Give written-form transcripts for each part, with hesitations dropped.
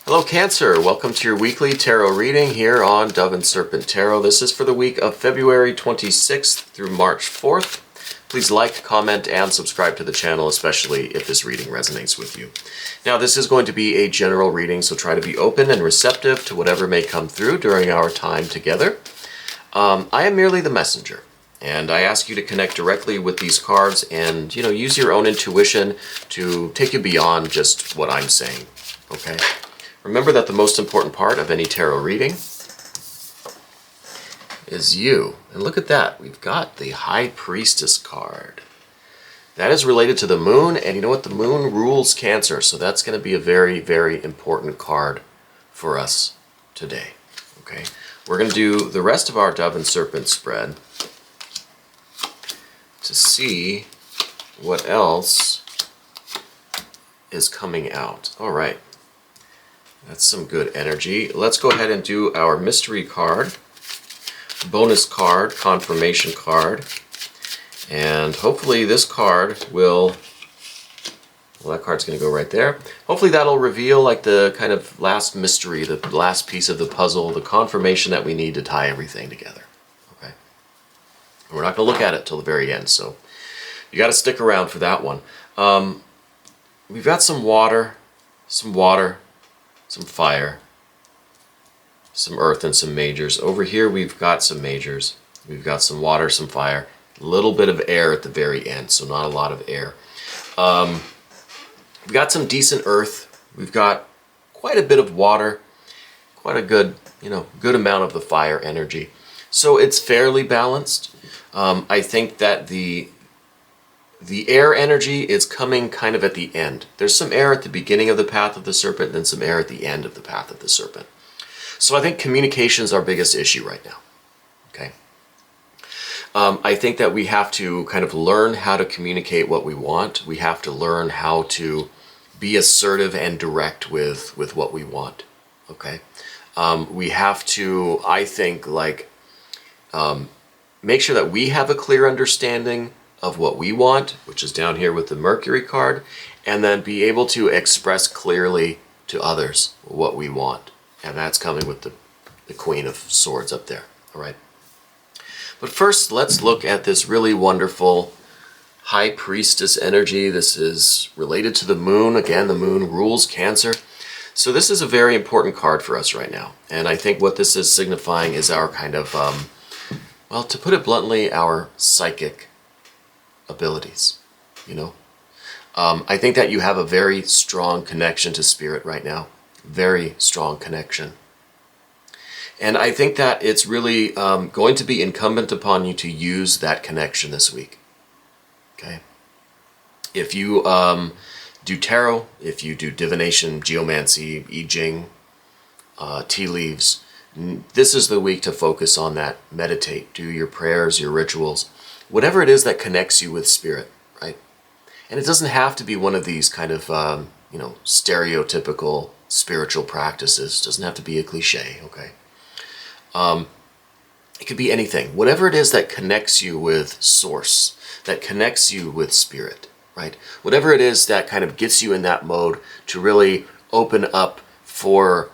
Hello Cancer, welcome to your weekly tarot reading here on Dove and Serpent Tarot. This is for the week of February 26th through March 4th. Please like, comment, and subscribe to the channel, especially if this reading resonates with you. Now this is going to be a general reading, so try to be open and receptive to whatever may come through during our time together. I am merely the messenger, and I ask you to connect directly with these cards and, use your own intuition to take you beyond just what I'm saying, okay? Remember that the most important part of any tarot reading is you. And look at that. We've got the High Priestess card. That is related to the moon, and you know what? The moon rules Cancer, so that's going to be a very, very important card for us today. Okay? We're going to do the rest of our Dove and Serpent spread to see what else is coming out. All right. That's some good energy. Let's go ahead and do our mystery card, bonus card, confirmation card, and hopefully this card will, well, that card's going to go right there. Hopefully that'll reveal like the kind of last mystery, the last piece of the puzzle, the confirmation that we need to tie everything together. Okay. And we're not going to look at it till the very end, so you got to stick around for that one. We've got some water, some fire, some earth, and some majors. Over here we've got some majors. We've got some water, some fire, a little bit of air at the very end, so not a lot of air. We've got some decent earth. We've got quite a bit of water, quite a good, good amount of the fire energy. So it's fairly balanced. I think that the air energy is coming kind of at the end. There's some air at the beginning of the path of the serpent, then some air at the end of the path of the serpent. So I think communication is our biggest issue right now. Okay. I think that we have to kind of learn how to communicate what we want. We have to learn how to be assertive and direct with what we want. Okay. We have to, I think, make sure that we have a clear understanding of what we want, which is down here with the Mercury card, and then be able to express clearly to others what we want. And that's coming with the Queen of Swords up there, all right? But first, let's look at this really wonderful High Priestess energy. This is related to the moon. Again, the moon rules Cancer. So this is a very important card for us right now. And I think what this is signifying is our kind of, well, to put it bluntly, our psychic abilities, I think that you have a very strong connection to spirit right now, very strong connection. And I think that it's really going to be incumbent upon you to use that connection this week, okay? If you do tarot, if you do divination, geomancy, Jing, tea leaves, this is the week to focus on that. Meditate, do your prayers, your rituals, whatever it is that connects you with spirit, right? And it doesn't have to be one of these kind of, stereotypical spiritual practices. It doesn't have to be a cliche, okay? It could be anything. Whatever it is that connects you with source, that connects you with spirit, right? Whatever it is that kind of gets you in that mode to really open up for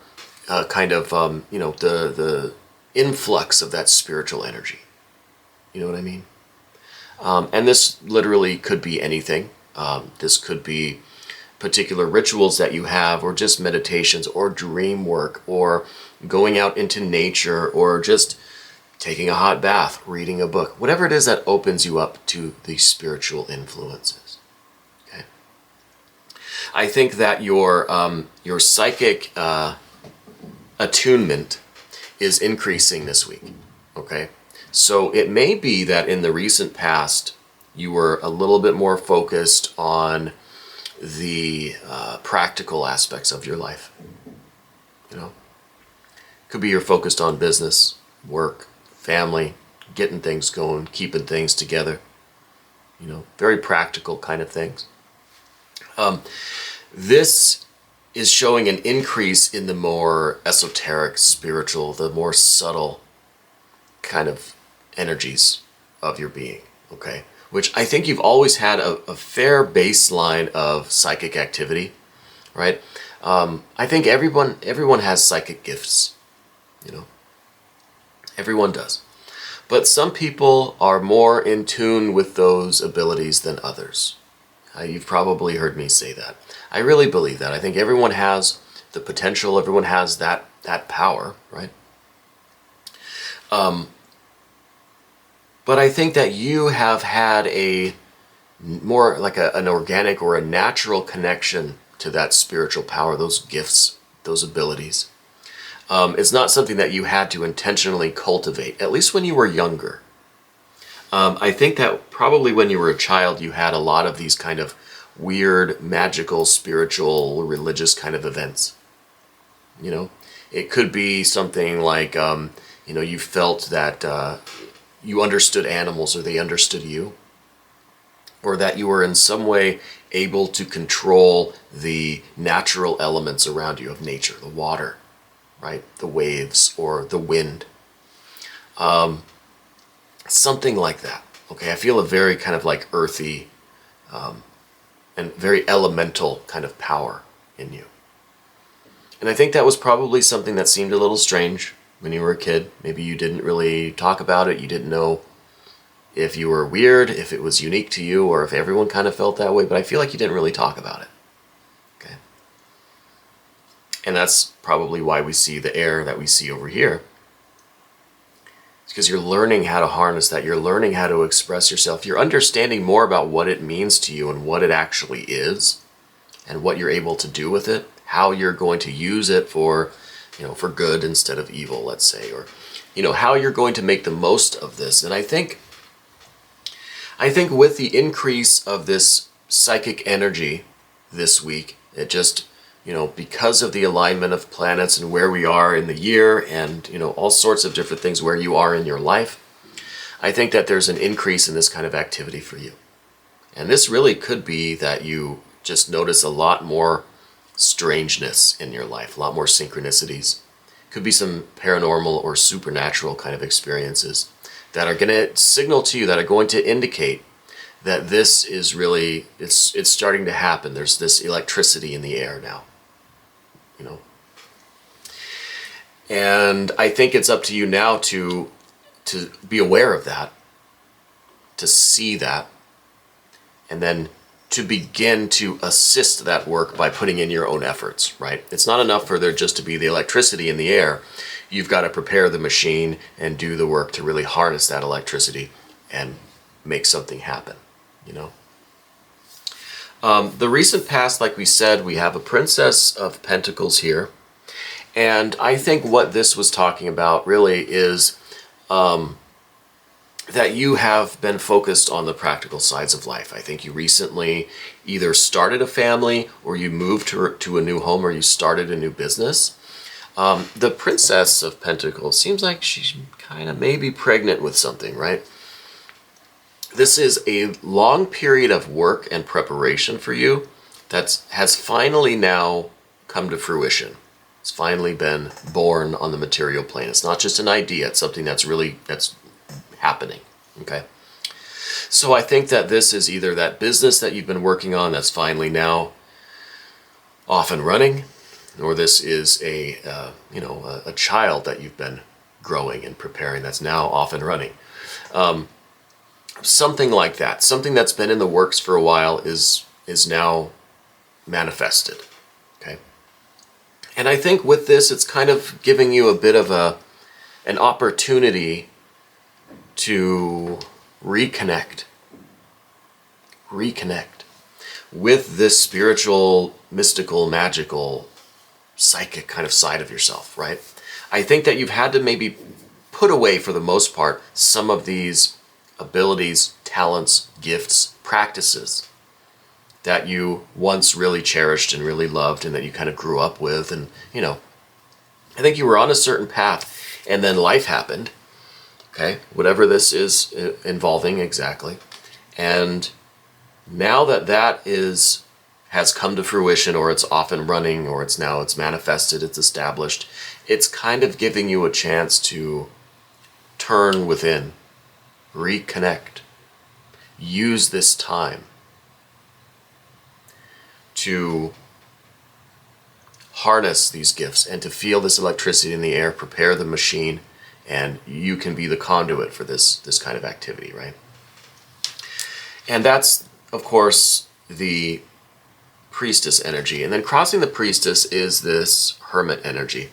kind of, the influx of that spiritual energy. You know what I mean? And this literally could be anything. This could be particular rituals that you have, or just meditations, or dream work, or going out into nature, or just taking a hot bath, reading a book. Whatever it is that opens you up to these spiritual influences. Okay. I think that your psychic attunement is increasing this week. Okay. So it may be that in the recent past, you were a little bit more focused on the practical aspects of your life. Could be you're focused on business, work, family, getting things going, keeping things together. Very practical kind of things. This is showing an increase in the more esoteric, spiritual, the more subtle kind of energies of your being, okay? Which I think you've always had a fair baseline of psychic activity, right? I think everyone has psychic gifts, you know. Everyone does. But some people are more in tune with those abilities than others. You've probably heard me say that. I really believe that. I think everyone has the potential, everyone has that power, right? But I think that you have had a more like an organic or a natural connection to that spiritual power, those gifts, those abilities. It's not something that you had to intentionally cultivate, at least when you were younger. I think that probably when you were a child, you had a lot of these kind of weird, magical, spiritual, religious kind of events. You know, it could be something like, you felt that you understood animals or they understood you, or that you were in some way able to control the natural elements around you of nature, the water, right, the waves, or the wind. Something like that. Okay, I feel a very kind of like earthy and very elemental kind of power in you. And I think that was probably something that seemed a little strange when you were a kid. Maybe you didn't really talk about it. You didn't know if you were weird, if it was unique to you, or if everyone kind of felt that way. But I feel like you didn't really talk about it. Okay. And that's probably why we see the air that we see over here. It's because you're learning how to harness that. You're learning how to express yourself. You're understanding more about what it means to you and what it actually is and what you're able to do with it, how you're going to use it for good instead of evil, let's say, or, how you're going to make the most of this. And I think with the increase of this psychic energy this week, it just, because of the alignment of planets and where we are in the year and, all sorts of different things where you are in your life, I think that there's an increase in this kind of activity for you. And this really could be that you just notice a lot more strangeness in your life, a lot more synchronicities. Could be some paranormal or supernatural kind of experiences that are going to signal to you, that are going to indicate that this is really, it's starting to happen. There's this electricity in the air now, And I think it's up to you now to be aware of that, to see that, and then to begin to assist that work by putting in your own efforts, right? It's not enough for there just to be the electricity in the air. You've got to prepare the machine and do the work to really harness that electricity and make something happen, The recent past, like we said, we have a Princess of Pentacles here. And I think what this was talking about really is that you have been focused on the practical sides of life. I think you recently either started a family or you moved to a new home or you started a new business. The Princess of Pentacles seems like she's kind of maybe pregnant with something, right? This is a long period of work and preparation for you that has finally now come to fruition. It's finally been born on the material plane. It's not just an idea. It's something that's happening. Okay. So I think that this is either that business that you've been working on that's finally now off and running, or this is a child that you've been growing and preparing that's now off and running. Something like that. Something that's been in the works for a while is now manifested. Okay. And I think with this, it's kind of giving you a bit of an opportunity to reconnect with this spiritual, mystical, magical, psychic kind of side of yourself, right? I think that you've had to maybe put away, for the most part, some of these abilities, talents, gifts, practices that you once really cherished and really loved and that you kind of grew up with. And, I think you were on a certain path and then life happened. Okay, whatever this is involving exactly. And now that has come to fruition, or it's off and running, or it's manifested, it's established, it's kind of giving you a chance to turn within, reconnect, use this time to harness these gifts and to feel this electricity in the air, prepare the machine, and you can be the conduit for this kind of activity, right? And that's, of course, the priestess energy. And then crossing the priestess is this hermit energy.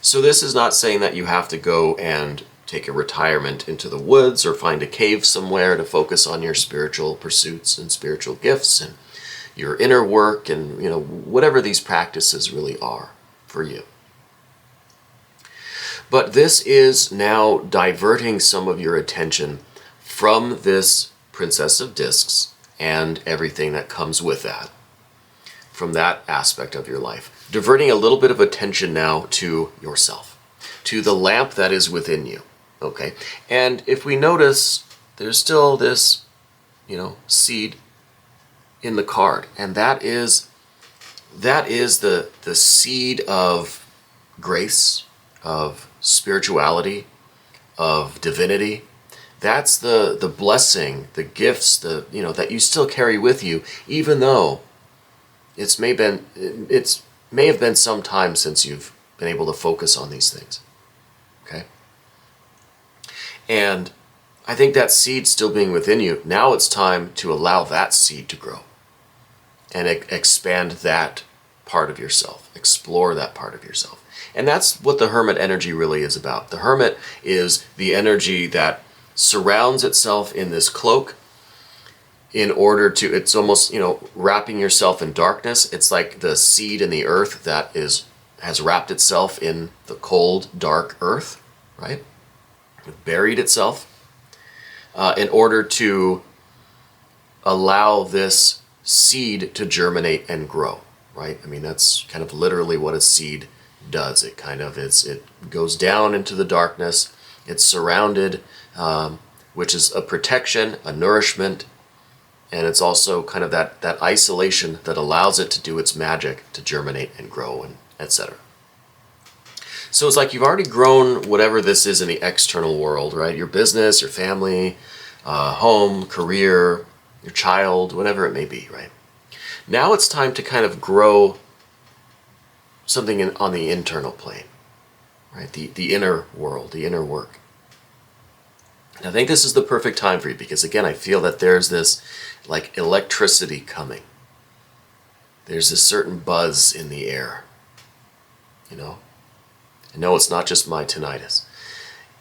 So this is not saying that you have to go and take a retirement into the woods or find a cave somewhere to focus on your spiritual pursuits and spiritual gifts and your inner work and, you know, whatever these practices really are for you. But this is now diverting some of your attention from this Princess of Discs and everything that comes with that, from that aspect of your life. Diverting a little bit of attention now to yourself, to the lamp that is within you, okay? And if we notice, there's still this, you know, seed in the card, and that is the seed of grace, of spirituality, of divinity. That's the blessing, the gifts, that you still carry with you, even though it may have been some time since you've been able to focus on these things. Okay? And I think that seed still being within you, now it's time to allow that seed to grow and expand that part of yourself, explore that part of yourself. And that's what the hermit energy really is about. The hermit is the energy that surrounds itself in this cloak in order to, it's almost, wrapping yourself in darkness. It's like the seed in the earth that has wrapped itself in the cold, dark earth, right? It buried itself in order to allow this seed to germinate and grow, right? I mean, that's kind of literally what a seed does. It goes down into the darkness. It's surrounded, which is a protection, a nourishment, and it's also kind of that isolation that allows it to do its magic, to germinate and grow, and etc. So it's like you've already grown whatever this is in the external world, right? Your business, your family, home, career, your child, whatever it may be, right? Now it's time to kind of grow something on the internal plane, right? The inner world, the inner work. And I think this is the perfect time for you because, again, I feel that there's this like electricity coming. There's this certain buzz in the air, I know it's not just my tinnitus.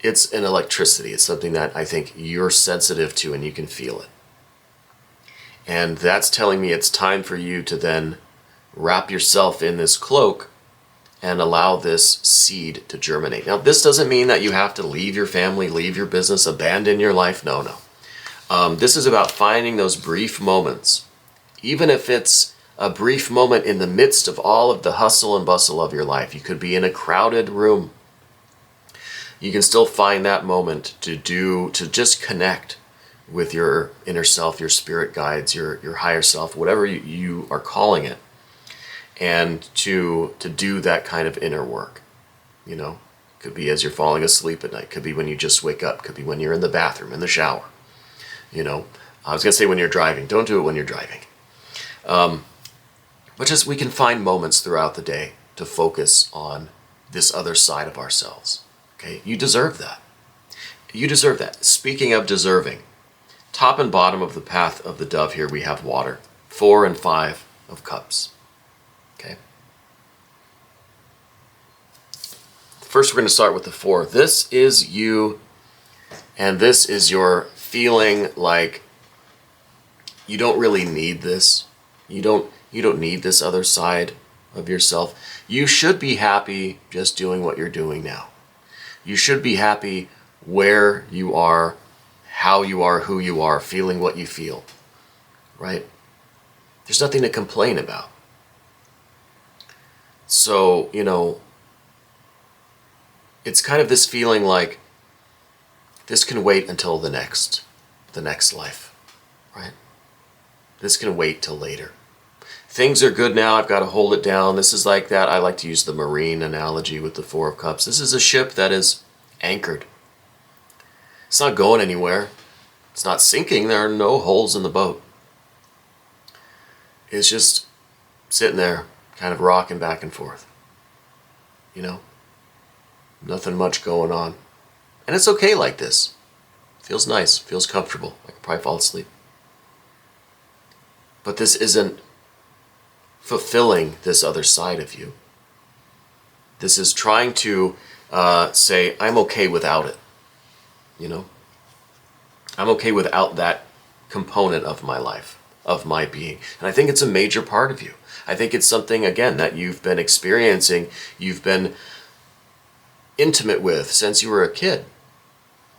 It's an electricity. It's something that I think you're sensitive to and you can feel it. And that's telling me it's time for you to then wrap yourself in this cloak and allow this seed to germinate. Now, this doesn't mean that you have to leave your family, leave your business, abandon your life. No. This is about finding those brief moments, even if it's a brief moment in the midst of all of the hustle and bustle of your life. You could be in a crowded room. You can still find that moment to just connect with your inner self, your spirit guides, your higher self, whatever you are calling it, and to do that kind of inner work. Could be as you're falling asleep at night, could be when you just wake up, could be when you're in the bathroom, in the shower. I was going to say when you're driving. Don't do it when you're driving. But just we can find moments throughout the day to focus on this other side of ourselves. Okay? You deserve that. You deserve that. Speaking of deserving, top and bottom of the path of the dove here we have water. 4 and 5 of cups. Okay? First we're going to start with the 4. This is you, and this is your feeling like you don't really need this. You don't need this other side of yourself. You should be happy just doing what you're doing now. You should be happy where you are, how you are, who you are, feeling what you feel, right? There's nothing to complain about. So, it's kind of this feeling like this can wait until the next life, right? This can wait till later. Things are good now, I've got to hold it down. This is like that. I like to use the marine analogy with the 4 of cups. This is a ship that is anchored. It's not going anywhere. It's not sinking. There are no holes in the boat. It's just sitting there, kind of rocking back and forth. you know? Nothing much going on. And it's okay like this. Feels nice, feels comfortable. I could probably fall asleep. But this isn't fulfilling this other side of you. This is trying to say, I'm okay without it. You know? I'm okay without that component of my life, of my being. And I think it's a major part of you. I think it's something, again, that you've been experiencing, you've been intimate with since you were a kid.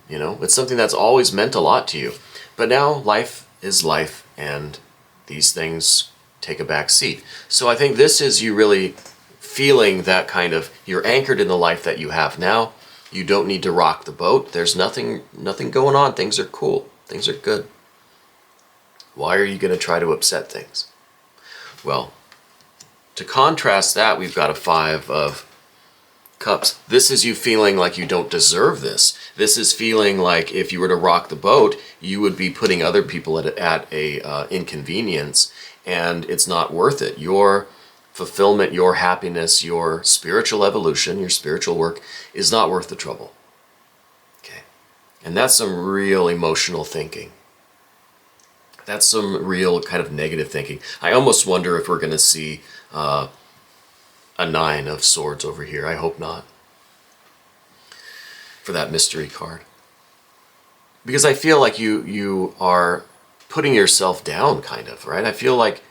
You know, it's something that's always meant a lot to you. But now life is life, and these things take a back seat. So I think this is you really feeling that kind of, you're anchored in the life that you have now. You don't need to rock the boat. There's nothing going on. Things are cool. Things are good. Why are you going to try to upset things? Well, to contrast that, we've got a 5 of Cups. This is you feeling like you don't deserve this. This is feeling like if you were to rock the boat, you would be putting other people at a inconvenience, and it's not worth it. Your fulfillment, your happiness, your spiritual evolution, your spiritual work is not worth the trouble. Okay. And that's some real emotional thinking. That's some real kind of negative thinking. I almost wonder if we're going to see a 9 of Swords over here. I hope not. For that mystery card. Because I feel like you are putting yourself down, kind of, right? I feel like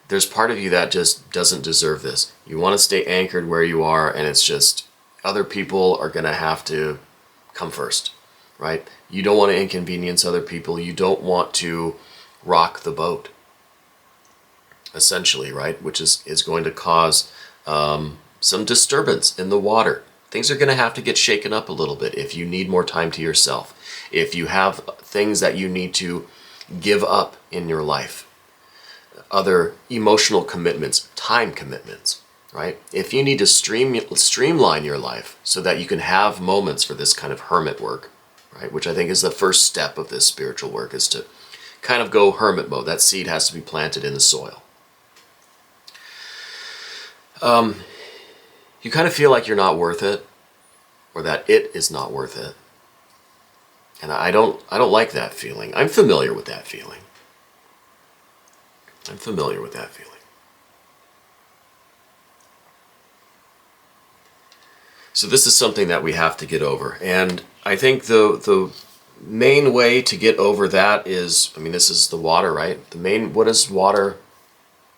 there's part of you that just doesn't deserve this. You want to stay anchored where you are, and it's just other people are going to have to come first, right? You don't want to inconvenience other people. You don't want to rock the boat, essentially, right? Which is going to cause some disturbance in the water. Things are going to have to get shaken up a little bit if you need more time to yourself. If you have things that you need to give up in your life, other emotional commitments, time commitments, right? If you need to streamline your life so that you can have moments for this kind of hermit work, right? Which I think is the first step of this spiritual work, is to kind of go hermit mode. That seed has to be planted in the soil. You kind of feel like you're not worth it, or that it is not worth it. And I don't like that feeling. I'm familiar with that feeling. I'm familiar with that feeling. So this is something that we have to get over. And I think the main way to get over that is, I mean, this is the water, right? What does water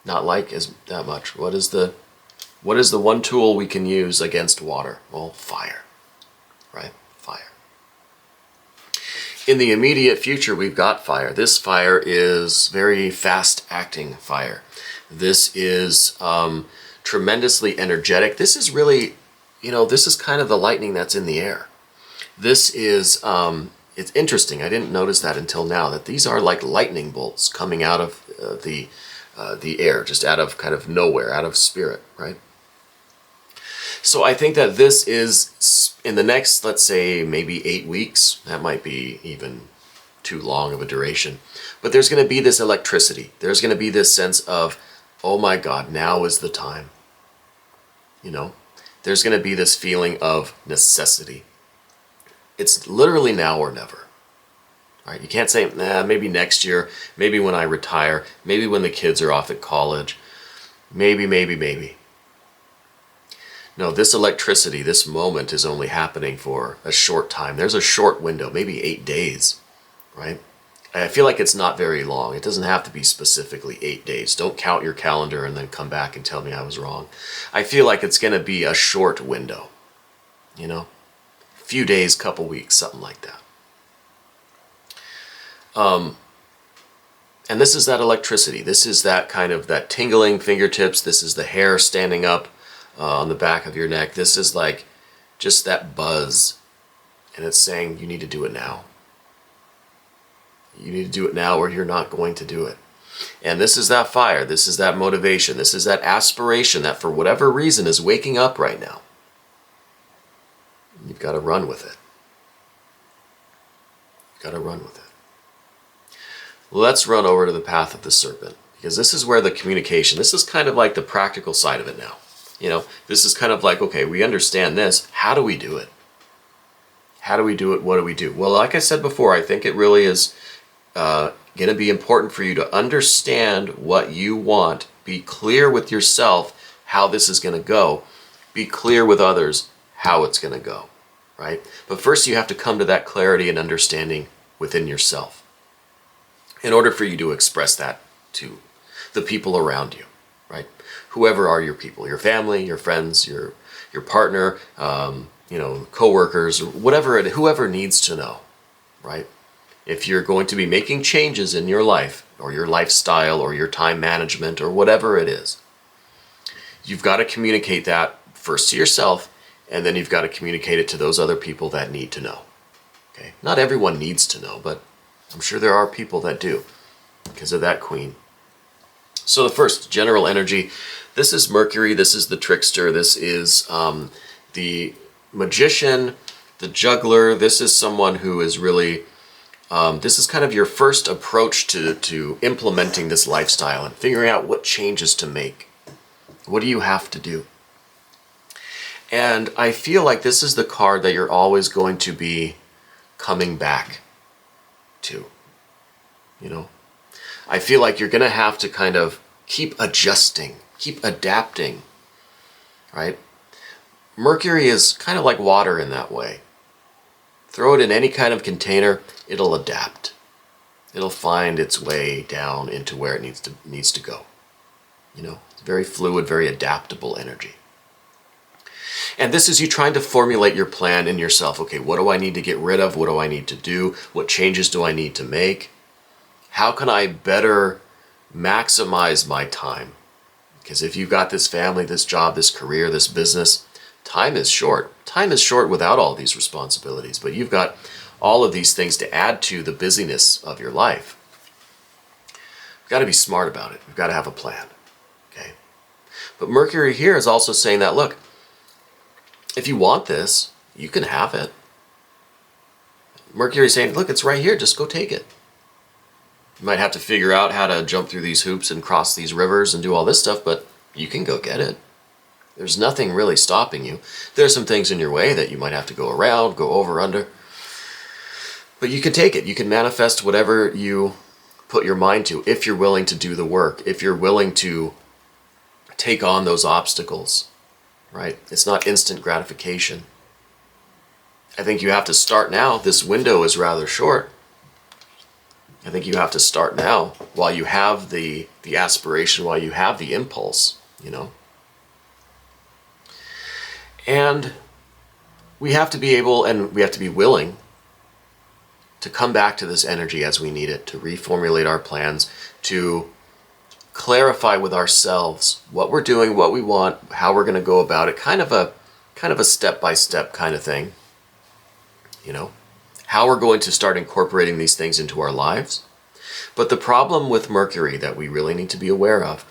not like as that much? What is the one tool we can use against water? Well, fire, right? Fire. In the immediate future, we've got fire. This fire is very fast-acting fire. This is tremendously energetic. This is really, this is kind of the lightning that's in the air. This is, it's interesting. I didn't notice that until now, that these are like lightning bolts coming out of the air, just out of kind of nowhere, out of spirit, right? So I think that this is, in the next, let's say, maybe 8 weeks, that might be even too long of a duration, but there's going to be this electricity. There's going to be this sense of, oh my God, now is the time. There's going to be this feeling of necessity. It's literally now or never. All right? You can't say, maybe next year, maybe when I retire, maybe when the kids are off at college, maybe. No, this electricity, this moment is only happening for a short time. There's a short window, maybe 8 days, right? I feel like it's not very long. It doesn't have to be specifically 8 days. Don't count your calendar and then come back and tell me I was wrong. I feel like it's going to be a short window, a few days, couple weeks, something like that. And this is that electricity. This is that kind of that tingling fingertips. This is the hair standing up on the back of your neck. This is like just that buzz, and it's saying you need to do it now. You need to do it now, or you're not going to do it. And this is that fire. This is that motivation. This is that aspiration that for whatever reason is waking up right now. You've got to run with it. You've got to run with it. Let's run over to the path of the serpent, because this is where the communication, this is kind of like the practical side of it now. This is kind of like, okay, we understand this. How do we do it? How do we do it? What do we do? Well, like I said before, I think it really is going to be important for you to understand what you want. Be clear with yourself how this is going to go. Be clear with others how it's going to go, right? But first you have to come to that clarity and understanding within yourself in order for you to express that to the people around you, right? Whoever are your people, your family, your friends, your partner, co-workers, whoever needs to know, right? If you're going to be making changes in your life or your lifestyle or your time management or whatever it is, you've got to communicate that first to yourself, and then you've got to communicate it to those other people that need to know. Okay? Not everyone needs to know, but I'm sure there are people that do because of that queen. So the first, general energy. This is Mercury. This is the trickster. This is the magician, the juggler. This is someone who is really, this is kind of your first approach to implementing this lifestyle and figuring out what changes to make. What do you have to do? And I feel like this is the card that you're always going to be coming back to. I feel like you're going to have to kind of keep adjusting, keep adapting, right? Mercury is kind of like water in that way. Throw it in any kind of container, it'll adapt. It'll find its way down into where it needs to go. It's very fluid, very adaptable energy. And this is you trying to formulate your plan in yourself. Okay, what do I need to get rid of? What do I need to do? What changes do I need to make? How can I better maximize my time? Because if you've got this family, this job, this career, this business, time is short. Time is short without all these responsibilities, but you've got all of these things to add to the busyness of your life. You've got to be smart about it. You've got to have a plan. Okay? But Mercury here is also saying that, look, if you want this, you can have it. Mercury is saying, look, it's right here. Just go take it. You might have to figure out how to jump through these hoops and cross these rivers and do all this stuff, but you can go get it. There's nothing really stopping you. There's some things in your way that you might have to go around, go over, under. But you can take it. You can manifest whatever you put your mind to if you're willing to do the work, if you're willing to take on those obstacles, right? It's not instant gratification. I think you have to start now. This window is rather short. I think you have to start now while you have the aspiration, while you have the impulse, And we have to be able and we have to be willing to come back to this energy as we need it, to reformulate our plans, to clarify with ourselves what we're doing, what we want, how we're going to go about it, kind of a step-by-step kind of thing, how we're going to start incorporating these things into our lives. But the problem with Mercury that we really need to be aware of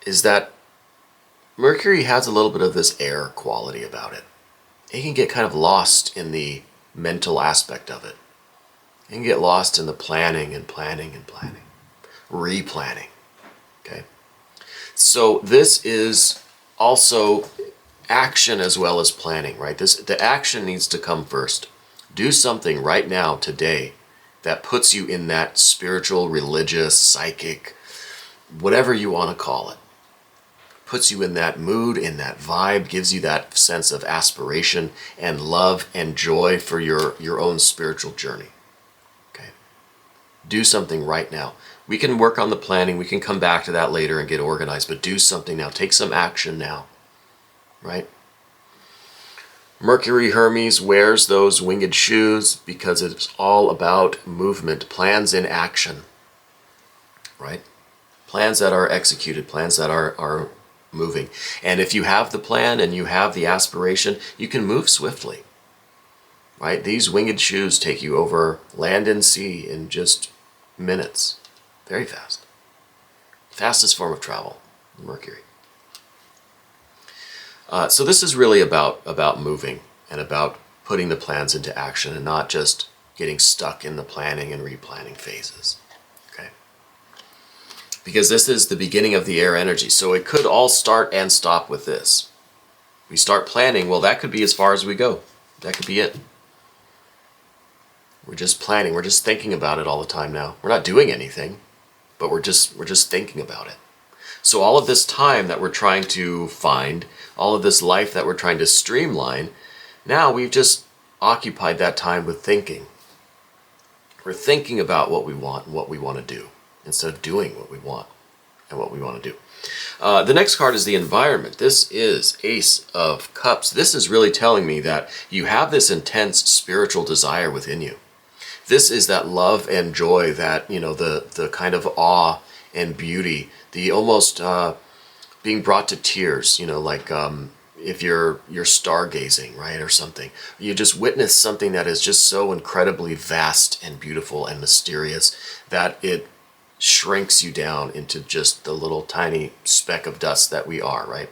is that Mercury has a little bit of this air quality about it. It can get kind of lost in the mental aspect of it. It can get lost in the planning, replanning. Okay? So this is also action as well as planning, right? The action needs to come first. Do something right now, today, that puts you in that spiritual, religious, psychic, whatever you want to call it. Puts you in that mood, in that vibe, gives you that sense of aspiration and love and joy for your own spiritual journey. Okay? Do something right now. We can work on the planning, we can come back to that later and get organized, but do something now. Take some action now. Right? Mercury Hermes wears those winged shoes because it's all about movement, plans in action, right? Plans that are executed, plans that are moving. And if you have the plan and you have the aspiration, you can move swiftly, right? These winged shoes take you over land and sea in just minutes, very fast. Fastest form of travel, Mercury. So this is really about moving and about putting the plans into action and not just getting stuck in the planning and replanning phases. Okay. because this is the beginning of the air energy. So it could all start and stop with this. We start planning, well, that could be as far as we go. That could be it. We're just planning. We're just thinking about it all the time now. We're not doing anything, but we're just thinking about it. So all of this time that we're trying to find, all of this life that we're trying to streamline, now we've just occupied that time with thinking. We're thinking about what we want and what we want to do instead of doing what we want and what we want to do. The next card is the environment. This is Ace of Cups. This is really telling me that you have this intense spiritual desire within you. This is that love and joy, that, the kind of awe and beauty, the almost being brought to tears, like if you're stargazing, right, or something. You just witness something that is just so incredibly vast and beautiful and mysterious that it shrinks you down into just the little tiny speck of dust that we are, right?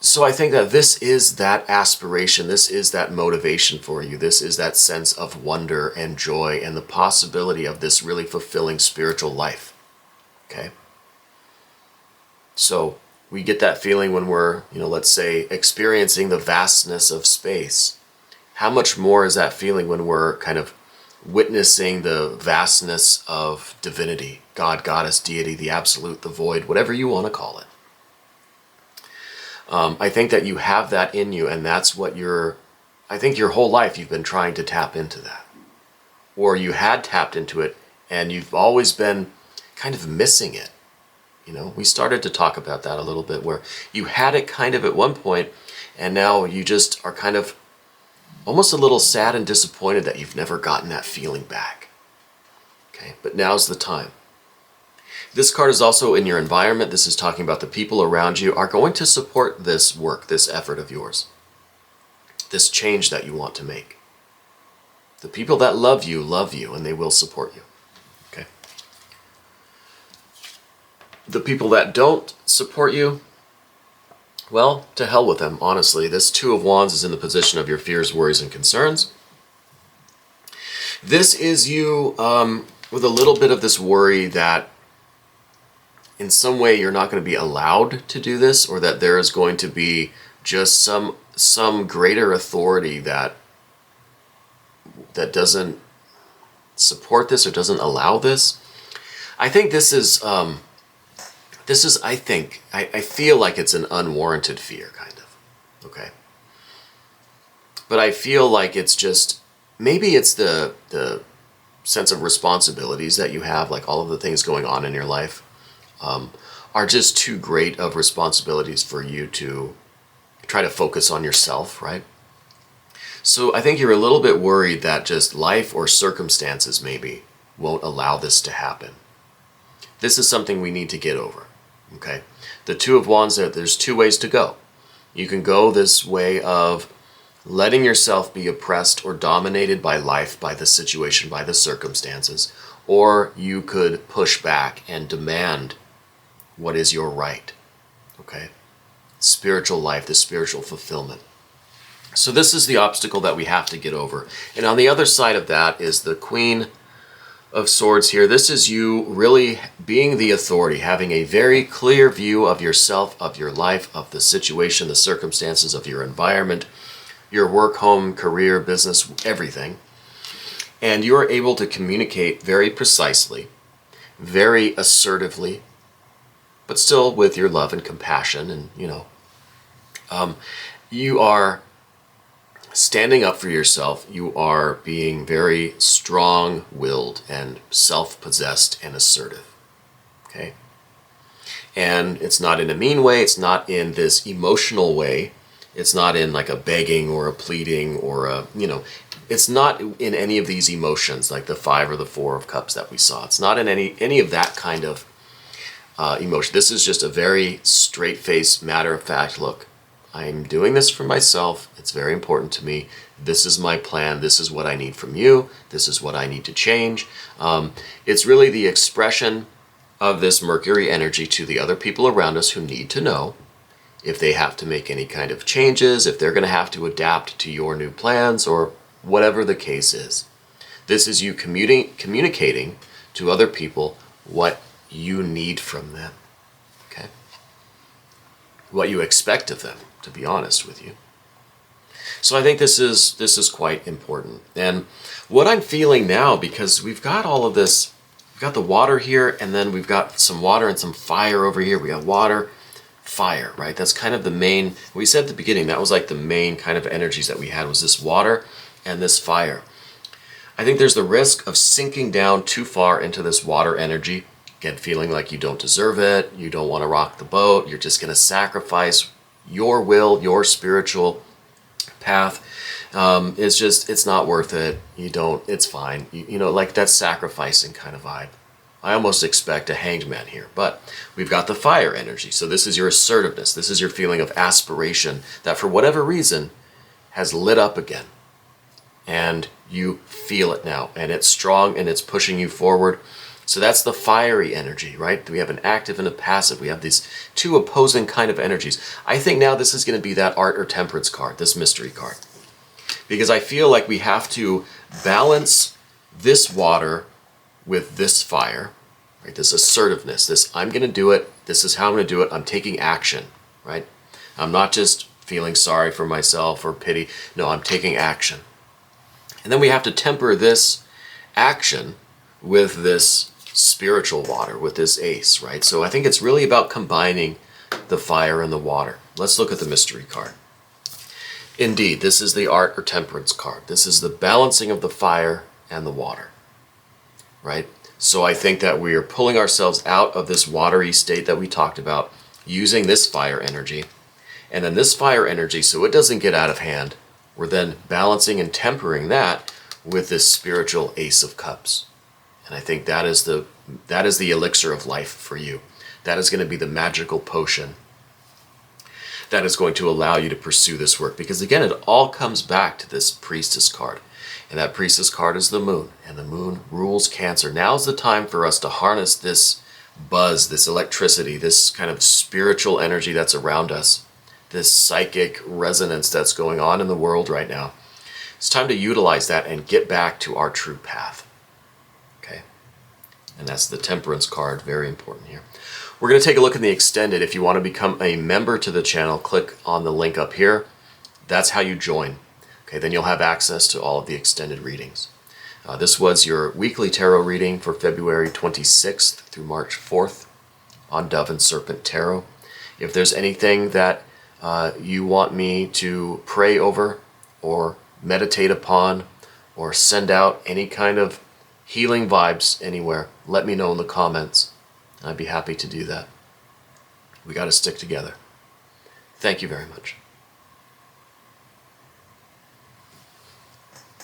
So I think that this is that aspiration, this is that motivation for you, this is that sense of wonder and joy and the possibility of this really fulfilling spiritual life, okay? So we get that feeling when we're, let's say, experiencing the vastness of space. How much more is that feeling when we're kind of witnessing the vastness of divinity, God, goddess, deity, the absolute, the void, whatever you want to call it? I think that you have that in you, and that's what I think your whole life you've been trying to tap into that. Or you had tapped into it, and you've always been kind of missing it. We started to talk about that a little bit, where you had it kind of at one point, and now you just are kind of almost a little sad and disappointed that you've never gotten that feeling back. Okay, but now's the time. This card is also in your environment. This is talking about the people around you are going to support this work, this effort of yours, this change that you want to make. The people that love you, and they will support you. Okay. The people that don't support you, well, to hell with them, honestly. This Two of Wands is in the position of your fears, worries, and concerns. This is you with a little bit of this worry that in some way you're not going to be allowed to do this, or that there is going to be just some greater authority that doesn't support this or doesn't allow this. I think this is I feel like it's an unwarranted fear, kind of, okay? But I feel like it's just, maybe it's the sense of responsibilities that you have, like all of the things going on in your life are just too great of responsibilities for you to try to focus on yourself, right? So I think you're a little bit worried that just life or circumstances maybe won't allow this to happen. This is something we need to get over, okay? The Two of Wands, there's two ways to go. You can go this way of letting yourself be oppressed or dominated by life, by the situation, by the circumstances, or you could push back and demand what is your right, okay? Spiritual life, the spiritual fulfillment. So this is the obstacle that we have to get over. And on the other side of that is the Queen of Swords here. This is you really being the authority, having a very clear view of yourself, of your life, of the situation, the circumstances, of your environment, your work, home, career, business, everything. And you are able to communicate very precisely, very assertively, but still with your love and compassion. And, you are standing up for yourself. You are being very strong-willed and self-possessed and assertive, okay? And it's not in a mean way. It's not in this emotional way. It's not in like a begging or a pleading or a, it's not in any of these emotions like the Five or the Four of Cups that we saw. It's not in any of that kind of emotion. This is just a very straight-faced, matter-of-fact, look, I'm doing this for myself. It's very important to me. This is my plan. This is what I need from you. This is what I need to change. It's really the expression of this Mercury energy to the other people around us who need to know if they have to make any kind of changes, if they're going to have to adapt to your new plans, or whatever the case is. This is you communicating to other people what you need from them. Okay? What you expect of them, to be honest with you. So I think this is quite important. And what I'm feeling now, because we've got all of this, we've got the water here, and then we've got some water and some fire over here. We got water, fire, right? That's kind of the main, we said at the beginning, that was like the main kind of energies that we had, was this water and this fire. I think there's the risk of sinking down too far into this water energy, again, feeling like you don't deserve it, you don't want to rock the boat, you're just going to sacrifice your will, your spiritual path. It's not worth it. It's fine. Like that sacrificing kind of vibe. I almost expect a hanged man here, but we've got the fire energy. So this is your assertiveness. This is your feeling of aspiration that for whatever reason has lit up again. And you feel it now, and it's strong and it's pushing you forward. So that's the fiery energy, right? We have an active and a passive. We have these two opposing kind of energies. I think now this is going to be that art or temperance card, this mystery card. Because I feel like we have to balance this water with this fire, right? This assertiveness, this I'm going to do it, this is how I'm going to do it, I'm taking action, right? I'm not just feeling sorry for myself or pity. No, I'm taking action. And then we have to temper this action with this spiritual water, with this ace, right? So I think it's really about combining the fire and the water. Let's look at the mystery card. Indeed, this is the art or temperance card. This is the balancing of the fire and the water, right? So I think that we are pulling ourselves out of this watery state that we talked about, using this fire energy. And then this fire energy, so it doesn't get out of hand, we're then balancing and tempering that with this spiritual Ace of Cups. And I think that is the elixir of life for you. That is going to be the magical potion that is going to allow you to pursue this work. Because again, it all comes back to this priestess card. And that priestess card is the moon. And the moon rules Cancer. Now's the time for us to harness this buzz, this electricity, this kind of spiritual energy that's around us, this psychic resonance that's going on in the world right now. It's time to utilize that and get back to our true path. Okay? And that's the temperance card, very important here. We're going to take a look at the extended. If you want to become a member to the channel, click on the link up here. That's how you join. Okay, then you'll have access to all of the extended readings. This was your weekly tarot reading for February 26th through March 4th on Dove and Serpent Tarot. If there's anything that you want me to pray over or meditate upon or send out any kind of healing vibes anywhere, let me know in the comments. I'd be happy to do that. We got to stick together. Thank you very much.